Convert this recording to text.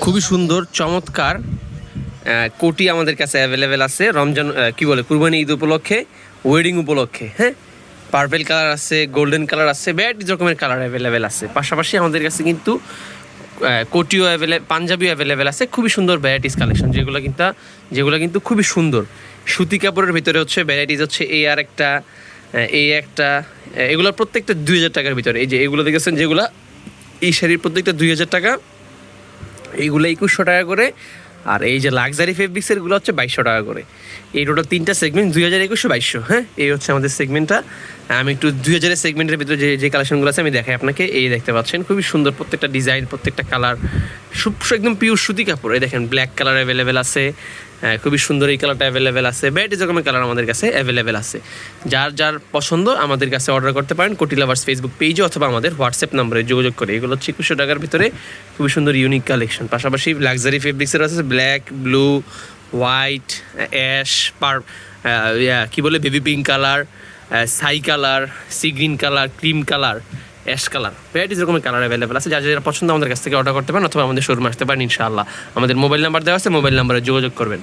খুবই সুন্দর চমৎকার কোটি আমাদের কাছে অ্যাভেলেবেল আছে রমজান কুরবানি ঈদ উপলক্ষে, ওয়েডিং উপলক্ষে। হ্যাঁ, পার্পেল কালার আছে, গোল্ডেন কালার আছে, ভ্যারাইটিস রকমের কালার অ্যাভেলেবেল আছে। পাশাপাশি আমাদের কাছে কিন্তু কোটিও পাঞ্জাবিও অ্যাভেলেবেল আছে। খুবই সুন্দর ভ্যারাইটিস কালেকশন, যেগুলো কিন্তু খুবই সুন্দর। সুতি কাপড়ের ভিতরে হচ্ছে ভ্যারাইটিস হচ্ছে এই একটা এগুলোর প্রত্যেকটা 2000 টাকার ভিতরে। এই যে এগুলো দেখেছেন, যেগুলো এই শাড়ির প্রত্যেকটা 2000 টাকা, এইগুলো 2100 টাকা করে। আর এই যে লাক্সারি ফেব্রিক্সেরগুলো হচ্ছে 2200 টাকা করে। এই টোটাল 3টা সেগমেন্ট, 2000, 2100, 2200। হ্যাঁ, এই হচ্ছে আমাদের সেগমেন্টটা। আমি একটু 2000 সেগমেন্টের ভিতরে যে কালেকশনগুলো আছে আমি দেখাই আপনাকে। এই দেখতে পাচ্ছেন খুবই সুন্দর প্রত্যেকটা ডিজাইন, প্রত্যেকটা কালার একদম পিওর সুতি কাপড়। এই দেখেন ব্ল্যাক কালার অ্যাভেলেবেল আছে, খুবই সুন্দর এই কালারটা অ্যাভেলেবেল আছে। ভ্যারাইটিস রকমের কালার আমাদের কাছে অ্যাভেলেবেল আছে। যার যার পছন্দ আমাদের কাছে অর্ডার করতে পারেন কোটি লাভার্স ফেসবুক পেজে অথবা আমাদের হোয়াটসঅ্যাপ নাম্বারে যোগাযোগ করে। এগুলো হচ্ছে 2100 টাকার ভিতরে খুবই সুন্দর ইউনিক কালেকশন। পাশাপাশি লাক্সারি ফেব্রিক্সের আছে black, blue, white, ash, baby pink colour, sky colour, sea green colour, cream colour, ash colour, varieties রকমের কালার অ্যাভেলেবেল আছে। যারা পছন্দ আমাদের কাছ থেকে অর্ডার করতে পারেন অথবা আমাদের শোরুমে আসতে পারেন ইনশাআল্লাহ। আমাদের মোবাইল নাম্বার দেওয়া আছে, মোবাইল নাম্বারে যোগাযোগ করবেন।